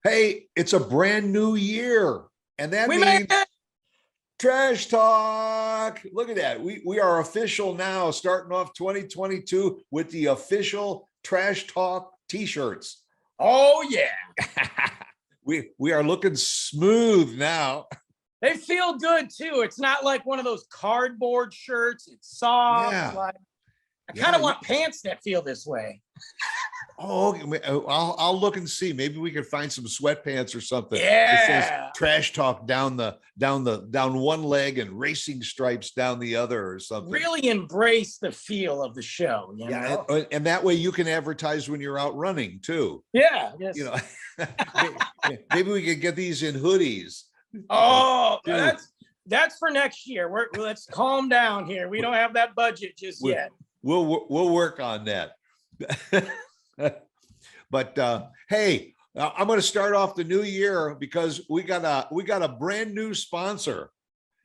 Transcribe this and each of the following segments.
Hey, it's a brand new year, and that We made means it. trash talk. Look at that. We are official now, starting off 2022 with the official trash talk t-shirts. Oh yeah, We are looking smooth now. they feel good too. It's not like one of those cardboard shirts. It's soft. Yeah. Like I kind Yeah. of want pants that feel this way. Oh, okay. I'll look and see. Maybe we can find some sweatpants or something. It says Yeah, trash talk down one leg and racing stripes down the other or something. really embrace the feel of the show. You Yeah, know. and that way you can advertise when you're out running too. Yeah. Yes. You know, maybe we could get these in hoodies. Oh, Dude, that's for next year. Let's calm down here. We don't have that budget just we- yet. we'll work on that. But hey, I'm going to start off the new year because we got a brand new sponsor.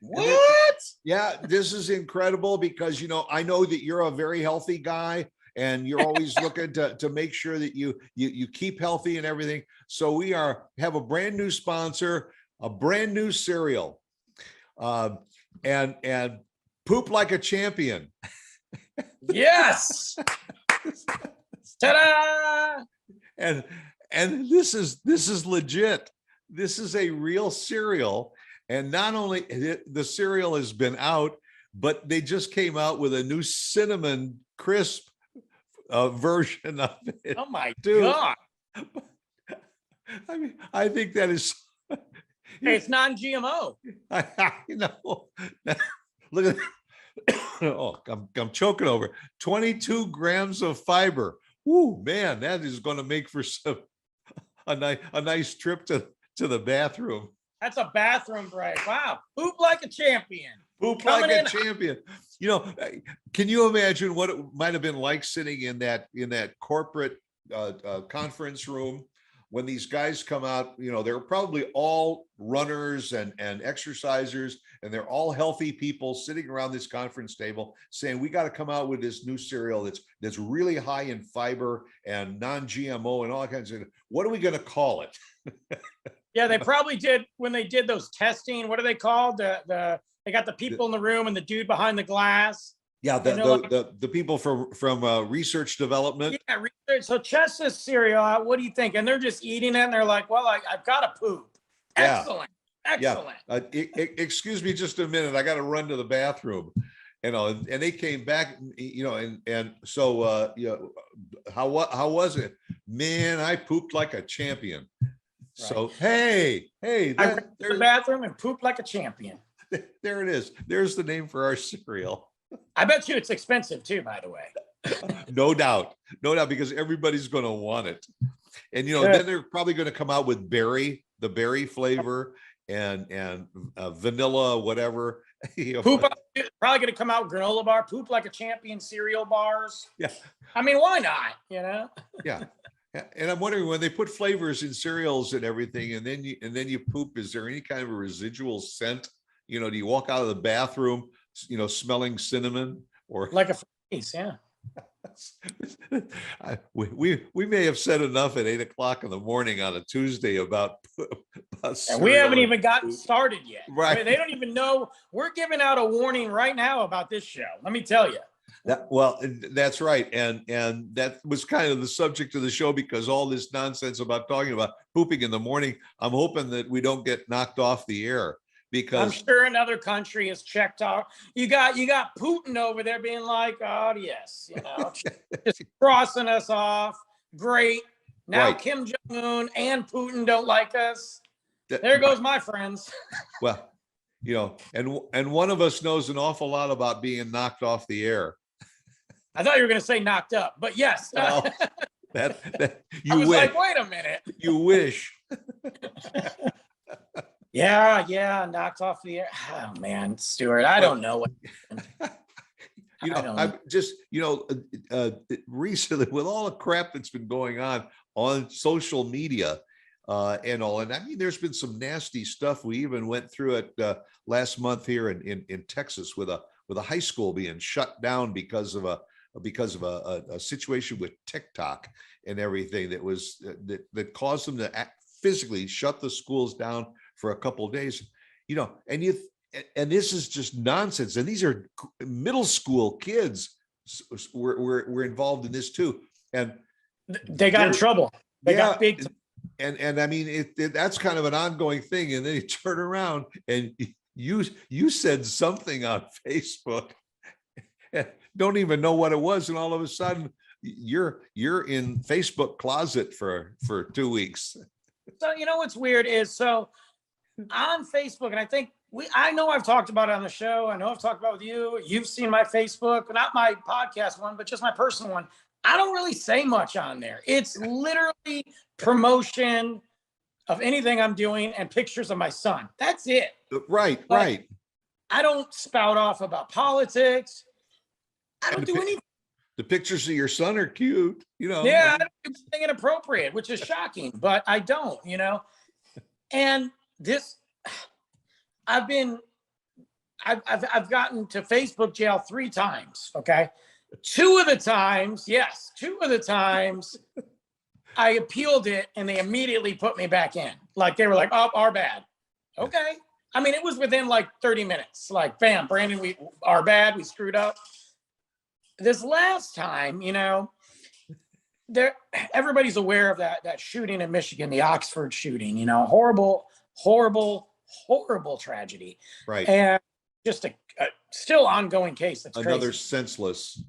What? Yeah, this is incredible because I know that you're a very healthy guy and you're always looking to make sure that you keep healthy and everything. So we have a brand new sponsor, a brand new cereal, and Poop Like a Champion. Yes. Ta-da! And this is legit. This is a real cereal. And not only the cereal has been out, but they just came out with a new cinnamon crisp version of it. Oh my Dude. God. I mean, I think that is. Hey, it's non-GMO. Look at. Oh, I'm choking over 22 grams of fiber. Woo, man, that is going to make for a nice trip to the bathroom. That's a bathroom break. Wow. Poop like a champion. Poop Coming like a in. champion. Can you imagine what it might have been like sitting in that corporate conference room when these guys come out? They're probably all runners and exercisers, and they're all healthy people sitting around this conference table saying, we got to come out with this new cereal that's really high in fiber and non-GMO and all kinds of. What are we going to call it? Yeah, they probably did when they did those testing. What are they called? They got the people in the room and the dude behind the glass. Yeah, the people from research development. Yeah, research. So test this cereal out. What do you think? And they're just eating it, and they're like, "Well, I've got to poop." Yeah. Excellent. Yeah. Excuse me just a minute. I got to run to the bathroom. And they came back. And so how was it? Man, I pooped like a champion. Right. So hey, I ran to the bathroom and pooped like a champion. There it is. There's the name for our cereal. I bet you it's expensive too, by the way. No doubt, because everybody's going to want it. And then they're probably going to come out with the berry flavor and vanilla, whatever. Poop, probably going to come out granola bar, poop like a champion cereal bars. Yeah. I mean, why not? Yeah. And I'm wondering, when they put flavors in cereals and everything, and then you poop, is there any kind of a residual scent? Do you walk out of the bathroom, smelling cinnamon or like a face? Yeah. We may have said enough at 8 o'clock in the morning on a Tuesday about and we haven't even gotten started yet. Right. I mean, they don't even know. We're giving out a warning right now about this show. Let me tell you. That's right. And that was kind of the subject of the show, because all this nonsense about talking about pooping in the morning, I'm hoping that we don't get knocked off the air. Because I'm sure another country has checked out. You got Putin over there being like, oh yes, just crossing us off. Great. Now right. Kim Jong-un and Putin don't like us. There goes my friends. Well, and one of us knows an awful lot about being knocked off the air. I thought you were going to say knocked up, but yes. Well, that you I was wish. like, wait a minute. You wish. Yeah, knocked off the air. Oh man, Stuart, I don't know what. I'm just, recently, with all the crap that's been going on social media and all, and I mean, there's been some nasty stuff. We even went through it last month here in Texas with a high school being shut down because of a situation with TikTok and everything that caused them to physically shut the schools down for a couple of days, and this is just nonsense. And these are middle school kids were involved in this too. And they got in trouble. They got big. And I mean, that's kind of an ongoing thing. And then you turn around and you said something on Facebook, don't even know what it was, and all of a sudden you're in Facebook closet for 2 weeks. So what's weird is, so on Facebook, and I think I know I've talked about it on the show. I know I've talked about it with you. You've seen my Facebook, not my podcast one, but just my personal one. I don't really say much on there. It's literally promotion of anything I'm doing and pictures of my son. That's it. Right. I don't spout off about politics. I don't do anything. The pictures of your son are cute, Yeah, I don't do anything inappropriate, which is shocking, but I don't, And this, I've gotten to Facebook jail 3 times. Okay. 2 of the times, I appealed it and they immediately put me back in. Like they were like, "Oh, our bad." Okay. I mean, it was within like 30 minutes. Like, bam, Brandon, our bad, we screwed up. This last time, everybody's aware of that shooting in Michigan, the Oxford shooting, horrible tragedy. Right. And just a still ongoing case. That's another crazy. Senseless.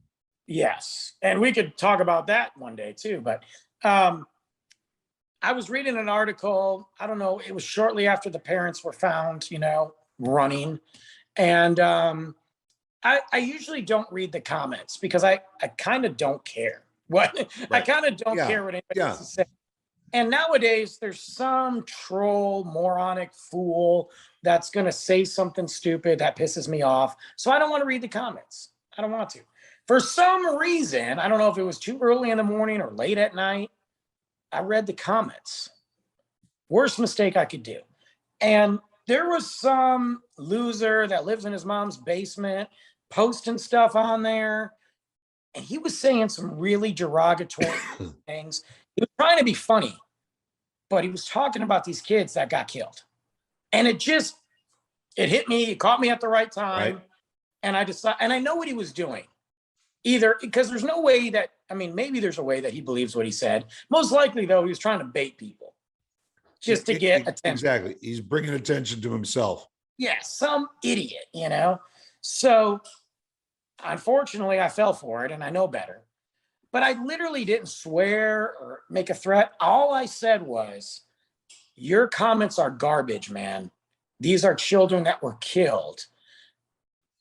Yes. And we could talk about that one day too. But I was reading an article, I don't know, it was shortly after the parents were found, running. And I usually don't read the comments because I kind of don't care. Right. I kind of don't care what anybody has to say. And nowadays there's some troll, moronic fool that's going to say something stupid that pisses me off. So I don't want to read the comments. I don't want to. For some reason, I don't know if it was too early in the morning or late at night, I read the comments. Worst mistake I could do. And there was some loser that lives in his mom's basement posting stuff on there. And he was saying some really derogatory things. He was trying to be funny, but he was talking about these kids that got killed. And it hit me, it caught me at the right time. Right. And I decided, and I know what he was doing. Either because there's no way that, maybe there's a way that he believes what he said. Most likely, though, he was trying to bait people just to get attention. Exactly. He's bringing attention to himself. Yeah, some idiot, So, unfortunately, I fell for it, and I know better. But I literally didn't swear or make a threat. All I said was, your comments are garbage, man. These are children that were killed.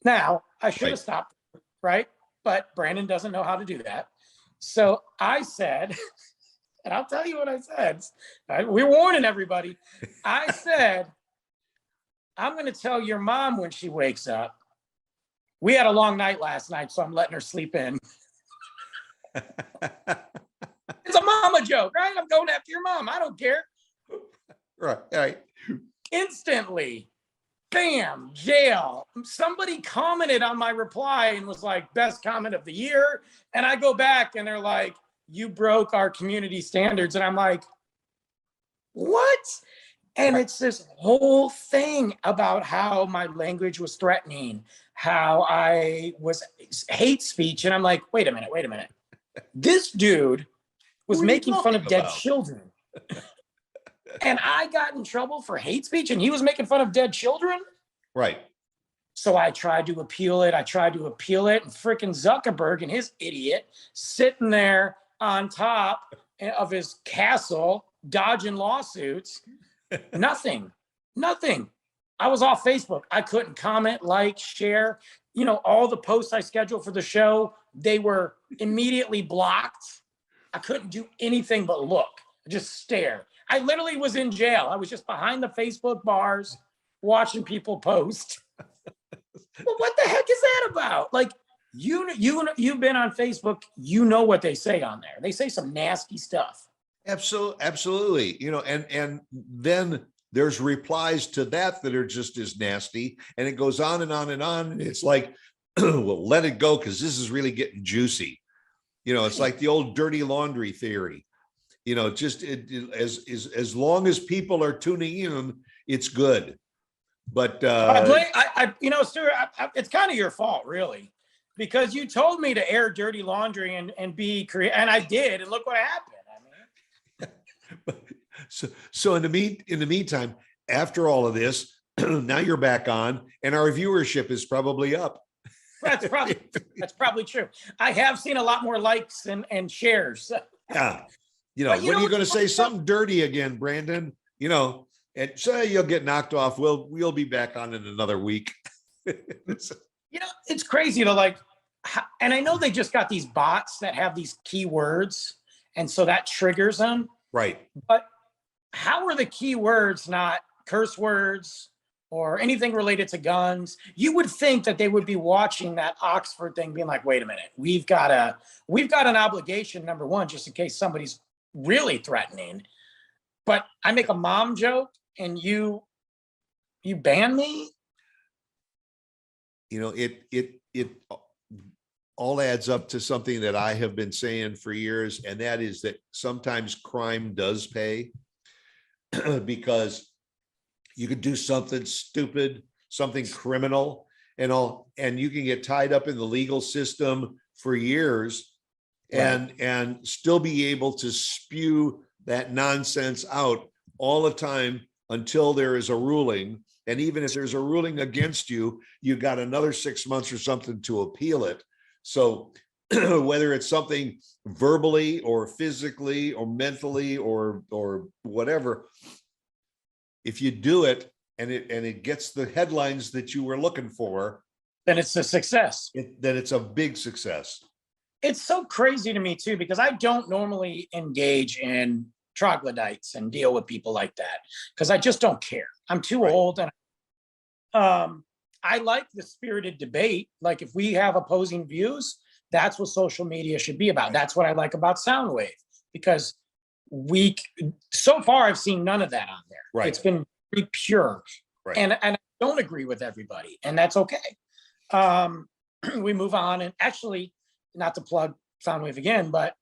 Now, I should have stopped, right? But Brandon doesn't know how to do that. So I said, and I'll tell you what I said. We're warning everybody. I said, I'm going to tell your mom when she wakes up. We had a long night last night, so I'm letting her sleep in. It's a mama joke, right? I'm going after your mom. I don't care. Right. Instantly. Bam, jail. Somebody commented on my reply and was like, best comment of the year. And I go back and they're like, you broke our community standards. And I'm like, what? And it's this whole thing about how my language was threatening, how I was hate speech. And I'm like, wait a minute. This dude was making fun of dead children. And I got in trouble for hate speech and he was making fun of dead children. Right. So I tried to appeal it. And freaking Zuckerberg and his idiot sitting there on top of his castle, dodging lawsuits. Nothing. I was off Facebook. I couldn't comment, like, share. All the posts I scheduled for the show, they were immediately blocked. I couldn't do anything but look, just stare. I literally was in jail. I was just behind the Facebook bars watching people post. Well, what the heck is that about? Like, you've been on Facebook, what they say on there. They say some nasty stuff. Absolutely. And then there's replies to that are just as nasty, and it goes on and on and on. And it's like, well, let it go, because this is really getting juicy. It's like the old dirty laundry theory. just as long as people are tuning in, it's good. But Stuart, it's kind of your fault, really, because you told me to air dirty laundry and be creative, and I did, and look what happened. So in the meantime, after all of this, now you're back on, and our viewership is probably up. That's probably true. I have seen a lot more likes and shares. Yeah. When are you going to say something dirty again, Brandon? And so you'll get knocked off. We'll be back on in another week. It's crazy to and I know they just got these bots that have these keywords, and so that triggers them. Right. But how are the keywords not curse words or anything related to guns? You would think that they would be watching that Oxford thing, being like, wait a minute, we've got an obligation, number one, just in case somebody's really threatening. But I make a mom joke and you ban me? It all adds up to something that I have been saying for years, and that is that sometimes crime does pay because you could do something stupid, something criminal, and you can get tied up in the legal system for years, right, and still be able to spew that nonsense out all the time until there is a ruling. And even if there's a ruling against you, you got another 6 months or something to appeal it. So whether it's something verbally or physically or mentally or whatever, if you do it and it gets the headlines that you were looking for, then it's a success. Then it's a big success. It's so crazy to me too, because I don't normally engage in troglodytes and deal with people like that because I just don't care. I'm too old, and I like the spirited debate. Like if we have opposing views, that's what social media should be about. That's what I like about Soundwave, because so far I've seen none of that on there. Right. It's been pretty pure. Right. And I don't agree with everybody, and that's okay. We move on, and actually, not to plug Soundwave again, but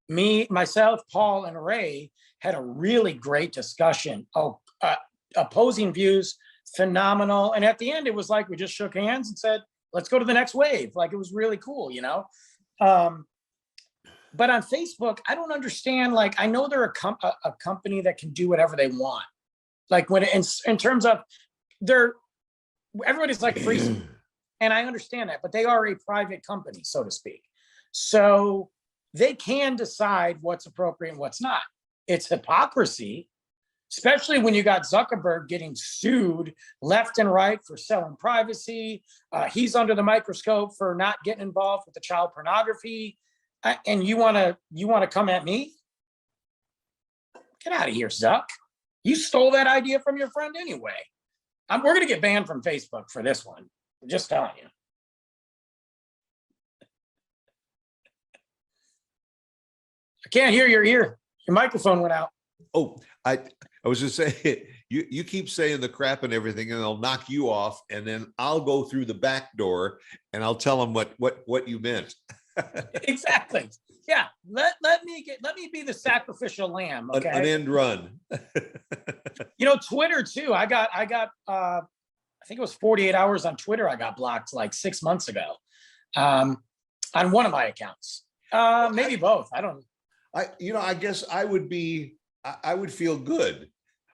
myself, Paul, and Ray had a really great discussion. Opposing views, phenomenal. And at the end, it was like we just shook hands and said, let's go to the next wave. Like, it was really cool, But on Facebook, I don't understand. Like, I know they're a company that can do whatever they want. Like in terms of everybody's like free. And I understand that, but they are a private company, so to speak. So they can decide what's appropriate and what's not. It's hypocrisy, especially when you got Zuckerberg getting sued left and right for selling privacy. He's under the microscope for not getting involved with the child pornography. And you want to come at me? Get out of here, Zuck. You stole that idea from your friend anyway. We're going to get banned from Facebook for this one. I'm just telling you. I can't hear your ear. Your microphone went out. Oh, I was just saying, you keep saying the crap and everything, and they'll knock you off, and then I'll go through the back door and I'll tell them what you meant. Exactly. Yeah. Let me be the sacrificial lamb. Okay. An end run. Twitter too. I got I think it was 48 hours on Twitter. I got blocked like 6 months ago on one of my accounts. Maybe both. I don't know. I guess I would feel good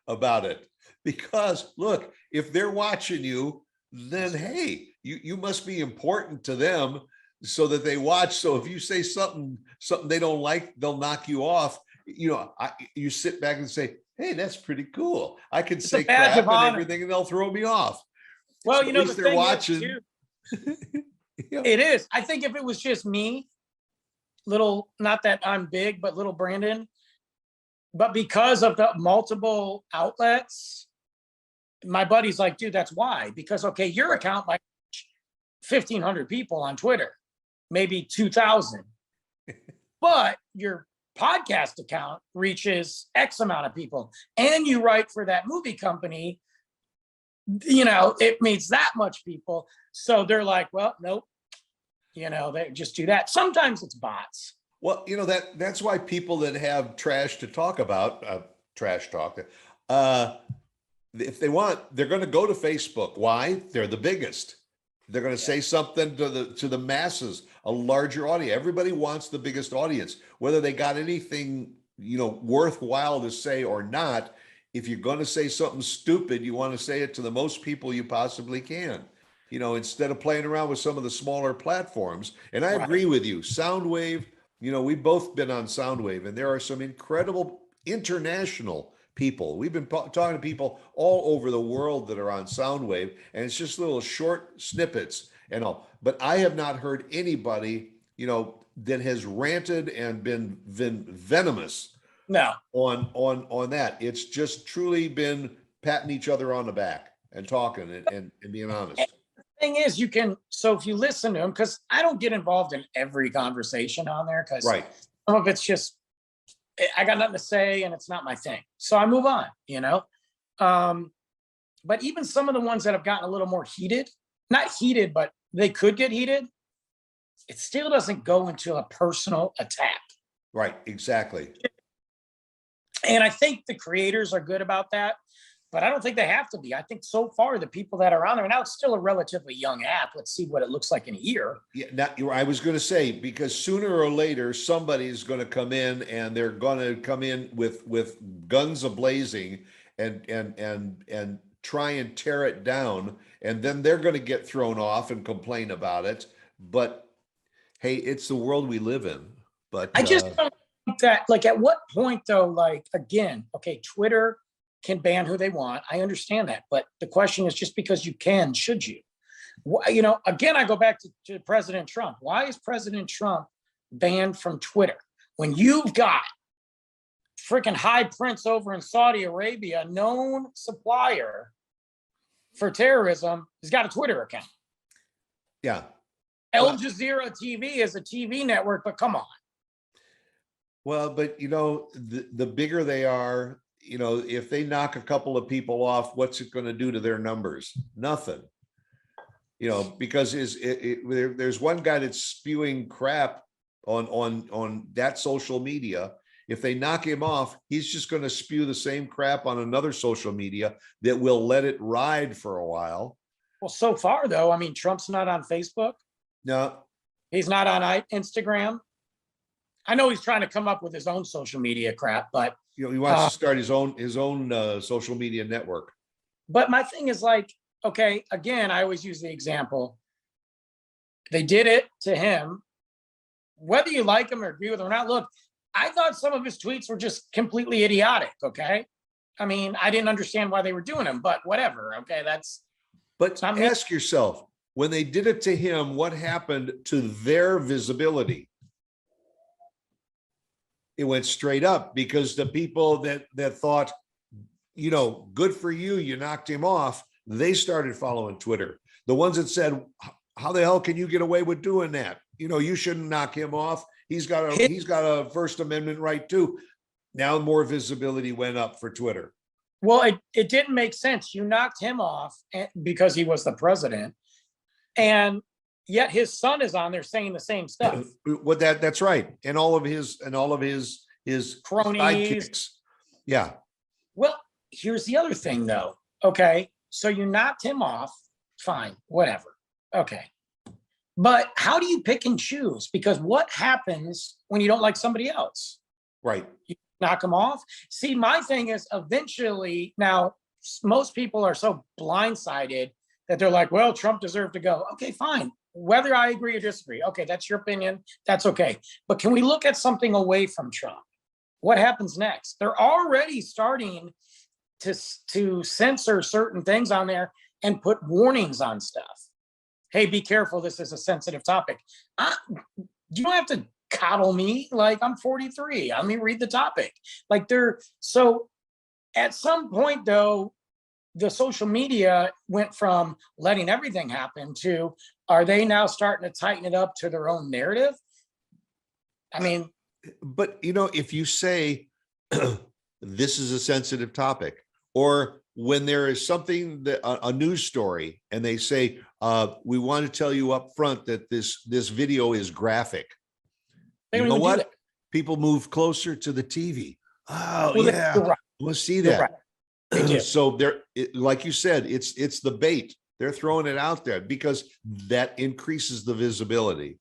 about it, because look, if they're watching you, then hey, you must be important to them, so that they watch. So if you say something they don't like, they'll knock you off. You sit back and say, hey, that's pretty cool. I can say crap and everything, and they'll throw me off. Well, so at least they're watching. It is. I think if it was just me, not that I'm big, but little Brandon, but because of the multiple outlets, my buddy's like, dude, that's why. Because, okay, your account might reach 1,500 people on Twitter, maybe 2,000, but your podcast account reaches X amount of people, and you write for that movie company, it meets that much people. So they're like, well, nope. They just do that. Sometimes it's bots. Well, that's why people that have trash to talk about, trash talk, uh, if they want, they're going to go to Facebook. Why? They're the biggest. They're going to Yeah. say something to the masses, a larger audience. Everybody wants the biggest audience, whether they got anything, worthwhile to say or not. If you're going to say something stupid, you want to say it to the most people you possibly can. Instead of playing around with some of the smaller platforms. And I Right. agree with you. Soundwave, we've both been on Soundwave, and there are some incredible international people. We've been talking to people all over the world that are on Soundwave, and it's just little short snippets and all. But I have not heard anybody, that has ranted and been venomous No. on that. It's just truly been patting each other on the back and talking and being honest. Thing is, so if you listen to them, because I don't get involved in every conversation on there, because Right. some of it's just, I got nothing to say and it's not my thing. So I move on, but even some of the ones that have gotten a little more heated, not heated, but they could get heated, it still doesn't go into a personal attack. Right. Exactly. And I think the creators are good about that, but I don't think they have to be. I think so far the people that are on there now, it's still a relatively young app. Let's see what it looks like in a year. Yeah, I was going to say, because sooner or later somebody's going to come in, and they're going to come in with guns ablazing and try and tear it down, and then they're going to get thrown off and complain about it. But hey, it's the world we live in. But I just don't think that, like, at what point though, like, again, okay, Twitter can ban who they want. I understand that. But the question is, just because you can, should you? Again, I go back to President Trump. Why is President Trump banned from Twitter when you've got freaking High Prince over in Saudi Arabia, known supplier for terrorism, has got a Twitter account? yeah. Al Jazeera TV is a TV network, but come on. Well, but the bigger they are, if they knock a couple of people off, what's it going to do to their numbers? Nothing. Because there's one guy that's spewing crap on that social media. If they knock him off, he's just going to spew the same crap on another social media that will let it ride for a while. Well, so far though, I mean, Trump's not on Facebook. No, he's not on Instagram. I know he's trying to come up with his own social media crap, but he wants to start his own social media network. But my thing is, like, okay, again, I always use the example. They did it to him, whether you like him or agree with him or not. Look, I thought some of his tweets were just completely idiotic. Okay, I mean, I didn't understand why they were doing them, but whatever. Okay, But ask yourself, when they did it to him, what happened to their visibility? It went straight up, because the people that thought, good for you, you knocked him off, they started following Twitter. The ones that said, how the hell can you get away with doing that? You shouldn't knock him off. He's got a First Amendment right too. Now more visibility went up for Twitter. Well, it didn't make sense. You knocked him off because he was the president, and yet his son is on there saying the same stuff. What that's right. And all of his cronies, sidekicks. Yeah. Well, here's the other thing though. Okay. So you knocked him off. Fine, whatever. Okay. But how do you pick and choose? Because what happens when you don't like somebody else? Right. You knock them off. See, my thing is, eventually, now most people are so blindsided that they're like, well, Trump deserved to go. Okay, fine. Whether I agree or disagree, okay, that's your opinion. That's okay. But can we look at something away from Trump? What happens next? They're already starting to censor certain things on there and put warnings on stuff. Hey, be careful. This is a sensitive topic. You don't have to coddle me. Like, I'm 43. Let me read the topic. So at some point though, the social media went from letting everything happen to, are they now starting to tighten it up to their own narrative? I mean, but if you say this is a sensitive topic, or when there is something that a news story, and they say, we want to tell you up front that this video is graphic. They You don't know even do what? that. People move closer to the TV. Oh Well, yeah, you're right. we'll see You're that. right. They do. So like you said, it's the bait. They're throwing it out there because that increases the visibility.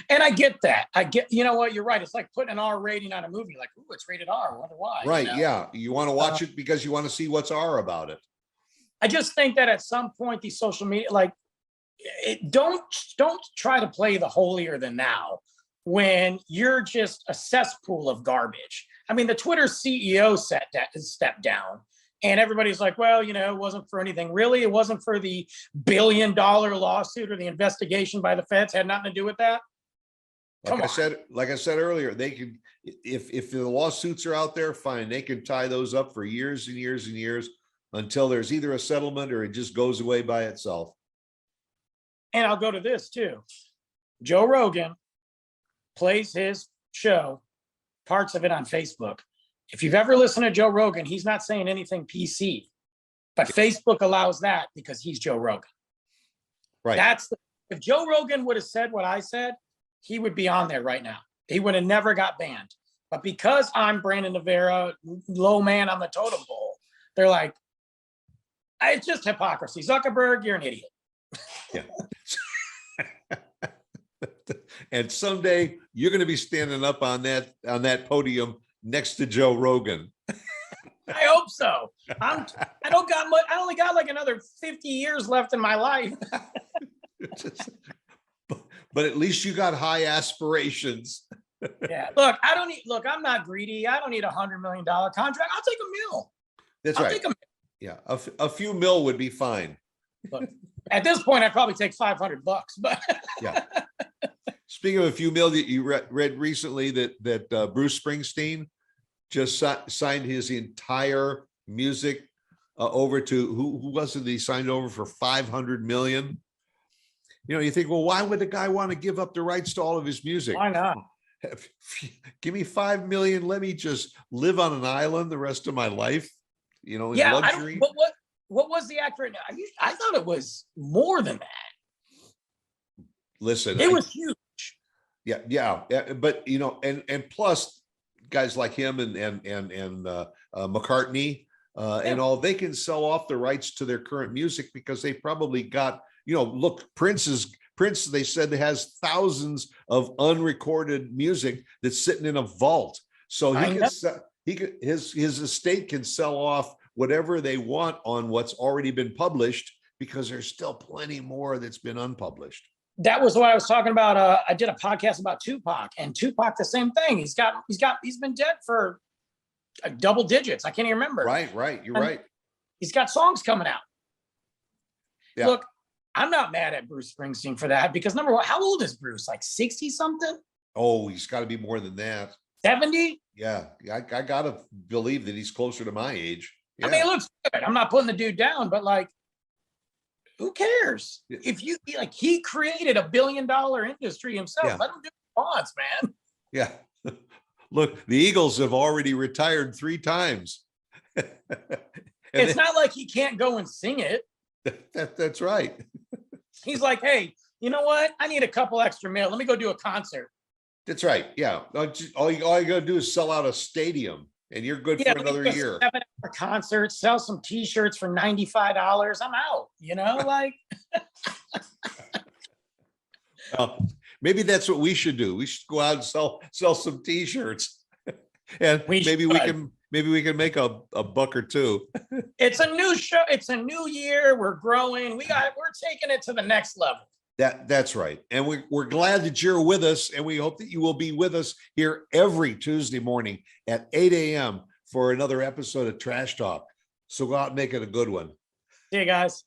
And I get that. You know what? You're right. It's like putting an R rating on a movie. Like, ooh, it's rated R. I wonder why. Right. You know? Yeah. You want to watch it because you want to see what's R about it. I just think that at some point, these social media, like, don't try to play the holier than thou when you're just a cesspool of garbage. I mean, the Twitter CEO stepped down, and everybody's like, well, you know, it wasn't for anything. Really, it wasn't for the $1 billion lawsuit or the investigation by the feds. Had nothing to do with that. Like I said earlier, they can, if the lawsuits are out there, fine, they can tie those up for years and years and years until there's either a settlement or it just goes away by itself. And I'll go to this too. Joe Rogan plays his show, parts of it on Facebook. If you've ever listened to Joe Rogan, he's not saying anything PC, but Facebook allows that because he's Joe Rogan. Right. If Joe Rogan would have said what I said, he would be on there right now. He would have never got banned. But because I'm Brandon Novara, low man on the totem pole, they're like, it's just hypocrisy. Zuckerberg, you're an idiot. Yeah. And someday you're going to be standing up on that podium next to Joe Rogan. I hope so. I don't got much. I only got like another 50 years left in my life. But at least you got high aspirations. Yeah. Look, I'm not greedy. I don't need $100 million contract. I'll take a mil. That's I'll right. take a mil. Yeah. A few mil would be fine. Look, at this point, I'd probably take $500, but Yeah. Speaking of a few mil, that you read recently that Bruce Springsteen just signed his entire music over to who was it? He signed over for 500 million. You know, you think, well, why would the guy want to give up the rights to all of his music? why not? Give me 5 million. Let me just live on an island the rest of my life. You know, in Yeah. luxury. But what was the accurate? I thought it was more than that. Listen, It was huge. Yeah. But you know, and plus guys like him and McCartney and all, they can sell off the rights to their current music because they probably got, you know, look, Prince, they said, has thousands of unrecorded music that's sitting in a vault. So his estate can sell off whatever they want on what's already been published because there's still plenty more that's been unpublished. That was what I was talking about. I did a podcast about Tupac, and Tupac, the same thing. He's been dead for double digits. I can't even remember. Right. You're right. He's got songs coming out. Yeah. Look, I'm not mad at Bruce Springsteen for that because number one, how old is Bruce? Like 60 something? Oh, he's got to be more than that. 70? Yeah. I got to believe that he's closer to my age. Yeah. I mean, it looks good. I'm not putting the dude down, but like, who cares? If you like, he created $1 billion industry himself. Yeah. Let him do what he wants, man. Yeah. Look, the Eagles have already retired 3 times. It's not like he can't go and sing it. That's right. He's like, hey, you know what? I need a couple extra mil. Let me go do a concert. That's right. Yeah. All you got to do is sell out a stadium and you're good for another year. 7-hour concert, sell some t-shirts for $95. I'm out, you know, like. Maybe that's what we should do. We should go out and sell some t-shirts. And maybe we can make a buck or two. It's a new show. It's a new year. We're growing. We're taking it to the next level. That's right. And we're glad that you're with us, and we hope that you will be with us here every Tuesday morning at 8 a.m. for another episode of Trash Talk. So go out and make it a good one. See you guys.